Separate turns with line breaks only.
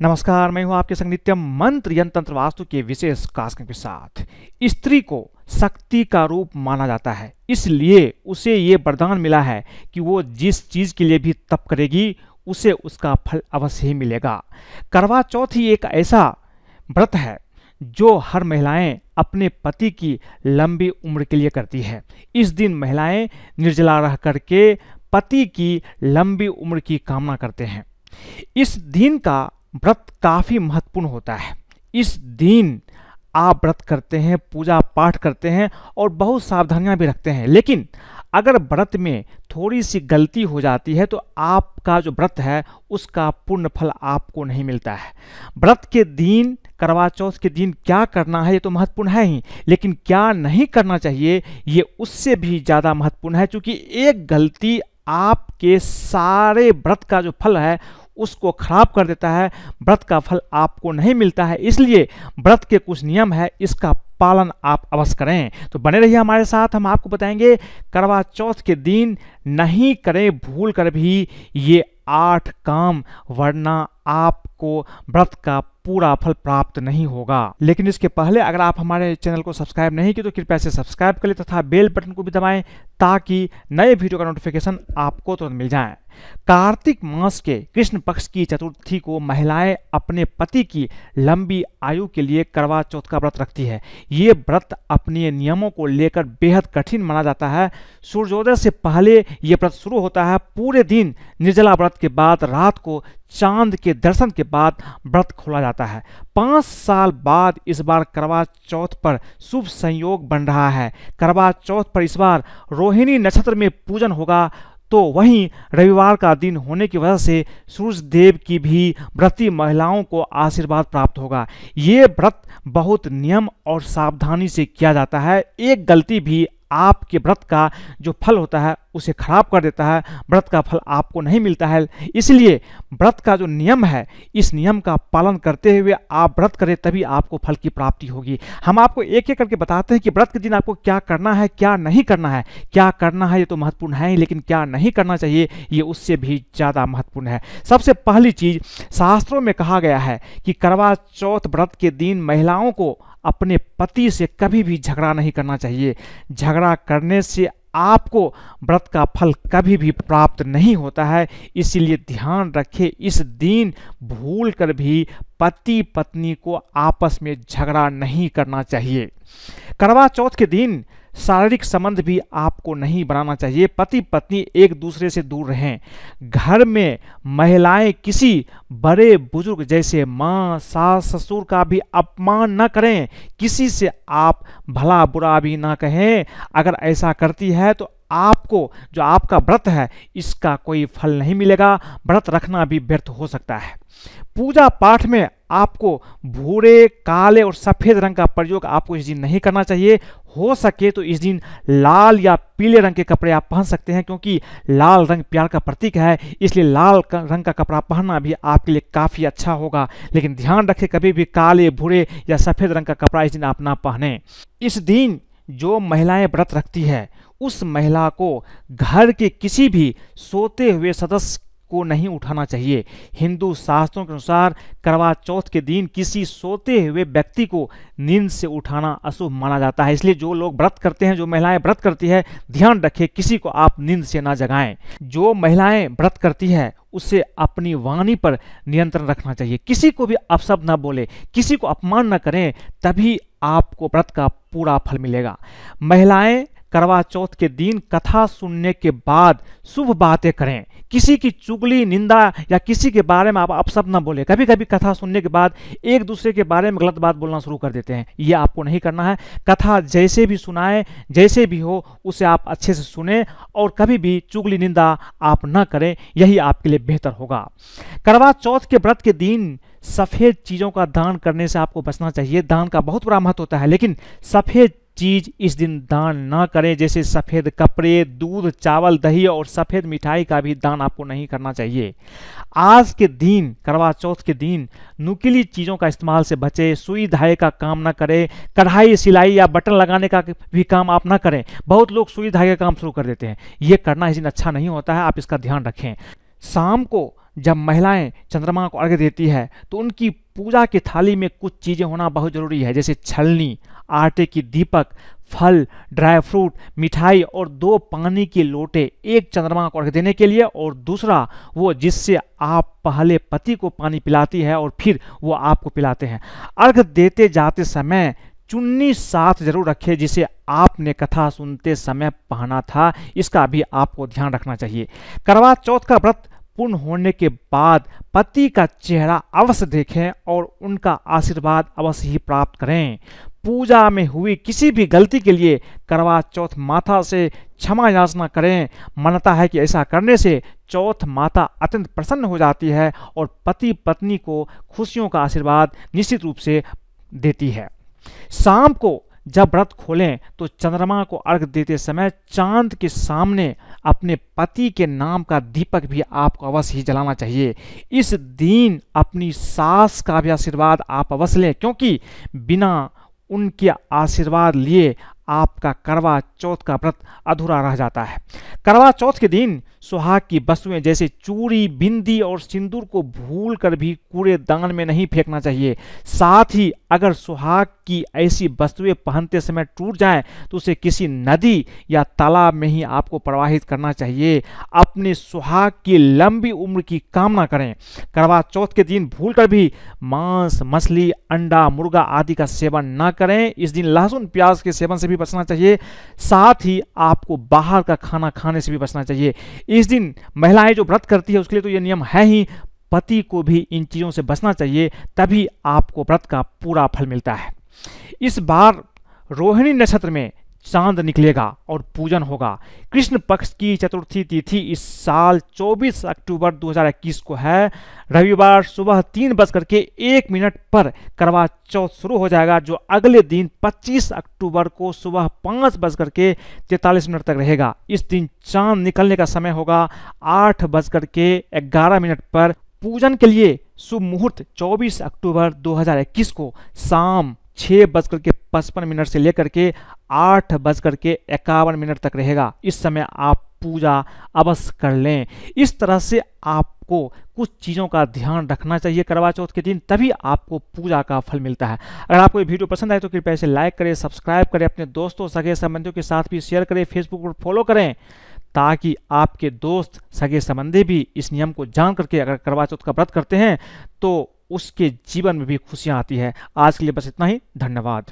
नमस्कार, मैं हूं आपके संग नित्यम मंत्र यंत्र तंत्र वास्तु के विशेष कार्यक्रम के साथ। स्त्री को शक्ति का रूप माना जाता है, इसलिए उसे ये वरदान मिला है कि वो जिस चीज के लिए भी तप करेगी उसे उसका फल अवश्य ही मिलेगा। करवा चौथ ही एक ऐसा व्रत है जो हर महिलाएं अपने पति की लंबी उम्र के लिए करती है। इस दिन महिलाएं निर्जला रह करके पति की लंबी उम्र की कामना करते हैं। इस दिन का व्रत काफी महत्वपूर्ण होता है। इस दिन आप व्रत करते हैं, पूजा पाठ करते हैं और बहुत सावधानियां भी रखते हैं, लेकिन अगर व्रत में थोड़ी सी गलती हो जाती है तो आपका जो व्रत है उसका पूर्ण फल आपको नहीं मिलता है। व्रत के दिन, करवा चौथ के दिन क्या करना है ये तो महत्वपूर्ण है ही, लेकिन क्या नहीं करना चाहिए ये उससे भी ज़्यादा महत्वपूर्ण है, क्योंकि एक गलती आपके सारे व्रत का जो फल है उसको खराब कर देता है। व्रत का फल आपको नहीं मिलता है, इसलिए व्रत के कुछ नियम है, इसका पालन आप अवश्य करें। तो बने रहिए हमारे साथ, हम आपको बताएंगे करवा चौथ के दिन नहीं करें भूल कर भी ये 8 काम, वरना आपको व्रत का पूरा फल प्राप्त नहीं होगा। लेकिन इसके पहले अगर आप हमारे चैनल को सब्सक्राइब नहीं किए तो कृपया से सब्सक्राइब कर ले तथा बेल बटन को भी दबाएं ताकि नए वीडियो का नोटिफिकेशन आपको तुरंत मिल जाए। कार्तिक मास के कृष्ण पक्ष की चतुर्थी को महिलाएं अपने पति की लंबी आयु के लिए करवा चौथ का व्रत रखती है। ये व्रत अपने नियमों को लेकर बेहद कठिन माना जाता है। सूर्योदय से पहले ये व्रत शुरू होता है। पूरे दिन निर्जला व्रत के बाद रात को चांद के दर्शन के बाद व्रत खोला जाता है। 5 साल बाद इस बार करवा चौथ पर शुभ संयोग बन रहा है। करवा चौथ पर इस बार रोहिणी नक्षत्र में पूजन होगा, तो वहीं रविवार का दिन होने की वजह से सूर्य देव की भी व्रती महिलाओं को आशीर्वाद प्राप्त होगा। ये व्रत बहुत नियम और सावधानी से किया जाता है। एक गलती भी आपके व्रत का जो फल होता है उसे खराब कर देता है, व्रत का फल आपको नहीं मिलता है। इसलिए व्रत का जो नियम है, इस नियम का पालन करते हुए आप व्रत करें, तभी आपको फल की प्राप्ति होगी। हम आपको एक एक करके बताते हैं कि व्रत के दिन आपको क्या करना है, क्या नहीं करना है। क्या करना है ये तो महत्वपूर्ण है ही, लेकिन क्या नहीं करना चाहिए ये उससे भी ज़्यादा महत्वपूर्ण है। सबसे पहली चीज़, शास्त्रों में कहा गया है कि करवा चौथ व्रत के दिन महिलाओं को अपने पति से कभी भी झगड़ा नहीं करना चाहिए। झगड़ा करने से आपको व्रत का फल कभी भी प्राप्त नहीं होता है, इसीलिए ध्यान रखें, इस दिन भूल कर भी पति पत्नी को आपस में झगड़ा नहीं करना चाहिए। करवा चौथ के दिन शारीरिक संबंध भी आपको नहीं बनाना चाहिए। पति पत्नी एक दूसरे से दूर रहें। घर में महिलाएं किसी बड़े बुजुर्ग जैसे माँ, सास, ससुर का भी अपमान न करें। किसी से आप भला बुरा भी ना कहें। अगर ऐसा करती है तो आपको जो आपका व्रत है इसका कोई फल नहीं मिलेगा, व्रत रखना भी व्यर्थ हो सकता है। पूजा पाठ में आपको भूरे, काले और सफ़ेद रंग का प्रयोग आपको इस दिन नहीं करना चाहिए। हो सके तो इस दिन लाल या पीले रंग के कपड़े आप पहन सकते हैं, क्योंकि लाल रंग प्यार का प्रतीक है, इसलिए लाल रंग का कपड़ा पहनना भी आपके लिए काफ़ी अच्छा होगा। लेकिन ध्यान रखें, कभी भी काले, भूरे या सफ़ेद रंग का कपड़ा इस दिन आप ना पहने। इस दिन जो महिलाएं व्रत रखती है उस महिला को घर के किसी भी सोते हुए सदस्य को नहीं उठाना चाहिए। हिंदू शास्त्रों के अनुसार करवा चौथ के दिन किसी सोते हुए व्यक्ति को नींद से उठाना अशुभ माना जाता है, इसलिए जो लोग व्रत करते हैं, जो महिलाएं व्रत करती है, ध्यान रखें किसी को आप नींद से ना जगाएं। जो महिलाएं व्रत करती है उसे अपनी वाणी पर नियंत्रण रखना चाहिए। किसी को भी अपशब्द ना बोले, किसी को अपमान न करें, तभी आपको व्रत का पूरा फल मिलेगा। महिलाएं करवा चौथ के दिन कथा सुनने के बाद शुभ बातें करें। किसी की चुगली, निंदा या किसी के बारे में आप अपशब्द न बोले। कभी कभी कथा सुनने के बाद एक दूसरे के बारे में गलत बात बोलना शुरू कर देते हैं, ये आपको नहीं करना है। कथा जैसे भी सुनाए, जैसे भी हो, उसे आप अच्छे से सुने और कभी भी चुगली निंदा आप न करें, यही आपके लिए बेहतर होगा। करवा चौथ के व्रत के दिन सफ़ेद चीज़ों का दान करने से आपको बचना चाहिए। दान का बहुत बड़ा महत्व होता है, लेकिन सफ़ेद चीज इस दिन दान ना करें, जैसे सफ़ेद कपड़े, दूध, चावल, दही और सफ़ेद मिठाई का भी दान आपको नहीं करना चाहिए। आज के दिन, करवा चौथ के दिन, नुकीली चीज़ों का इस्तेमाल से बचें। सुई धागे का काम ना करें। कढ़ाई, सिलाई या बटन लगाने का भी काम आप ना करें। बहुत लोग सुई धागे का काम शुरू कर देते हैं, ये करना इस दिन अच्छा नहीं होता है, आप इसका ध्यान रखें। शाम को जब महिलाएं चंद्रमा को अर्घ्य देती है तो उनकी पूजा की थाली में कुछ चीज़ें होना बहुत ज़रूरी है, जैसे छलनी, आटे की दीपक, फल, ड्राई फ्रूट, मिठाई और 2 पानी के लोटे, एक चंद्रमा को अर्घ्य देने के लिए और दूसरा वो जिससे आप पहले पति को पानी पिलाती है और फिर वो आपको पिलाते हैं। अर्घ्य देते जाते समय चुन्नी साथ जरूर रखें जिसे आपने कथा सुनते समय पहना था, इसका भी आपको ध्यान रखना चाहिए। करवा चौथ का व्रत पूर्ण होने के बाद पति का चेहरा अवश्य देखें और उनका आशीर्वाद अवश्य ही प्राप्त करें। पूजा में हुई किसी भी गलती के लिए करवा चौथ माता से क्षमा याचना करें। मान्यता है कि ऐसा करने से चौथ माता अत्यंत प्रसन्न हो जाती है और पति पत्नी को खुशियों का आशीर्वाद निश्चित रूप से देती है। शाम को जब व्रत खोलें तो चंद्रमा को अर्घ्य देते समय चांद के सामने अपने पति के नाम का दीपक भी आपको अवश्य ही जलाना चाहिए। इस दिन अपनी सास का भी आशीर्वाद आप अवश्य लें, क्योंकि बिना उनके आशीर्वाद लिए आपका करवा चौथ का व्रत अधूरा रह जाता है। करवा चौथ के दिन सुहाग की वस्तुएं जैसे चूड़ी, बिंदी और सिंदूर को भूलकर भी कूड़ेदान में नहीं फेंकना चाहिए। साथ ही अगर सुहाग की ऐसी वस्तुएं पहनते समय टूट जाएं तो उसे किसी नदी या तालाब में ही आपको प्रवाहित करना चाहिए। अपने सुहाग की लंबी उम्र की कामना करें। करवा चौथ के दिन भूलकर भी मांस, मछली, अंडा, मुर्गा आदि का सेवन न करें। इस दिन लहसुन, प्याज के सेवन से भी बचना चाहिए। साथ ही आपको बाहर का खाना खाने से भी बचना चाहिए। इस दिन महिलाएं जो व्रत करती है उसके लिए तो ये नियम है ही, पति को भी इन चीज़ों से बचना चाहिए, तभी आपको व्रत का पूरा फल मिलता है। इस बार रोहिणी नक्षत्र में चांद निकलेगा और पूजन होगा। कृष्ण पक्ष की चतुर्थी तिथि इस साल 24 अक्टूबर 2021 को है। रविवार सुबह 3:01 पर करवा चौथ शुरू हो जाएगा, जो अगले दिन 25 अक्टूबर को सुबह 5:43 तक रहेगा। इस दिन चांद निकलने का समय होगा 8:11 पर। पूजन के लिए शुभ मुहूर्त 24 अक्टूबर 2021 को शाम 6:55 से लेकर के 8:51 तक रहेगा। इस समय आप पूजा अवश्य कर लें। इस तरह से आपको कुछ चीज़ों का ध्यान रखना चाहिए करवा चौथ के दिन, तभी आपको पूजा का फल मिलता है। अगर आपको ये वीडियो पसंद आए तो कृपया इसे लाइक करें, सब्सक्राइब करें, अपने दोस्तों, सगे संबंधियों के साथ भी शेयर करें, फेसबुक पर फॉलो करें, ताकि आपके दोस्त, सगे संबंधी भी इस नियम को जान करके अगर करवा चौथ का व्रत करते हैं तो उसके जीवन में भी खुशियाँ आती है। आज के लिए बस इतना ही। धन्यवाद।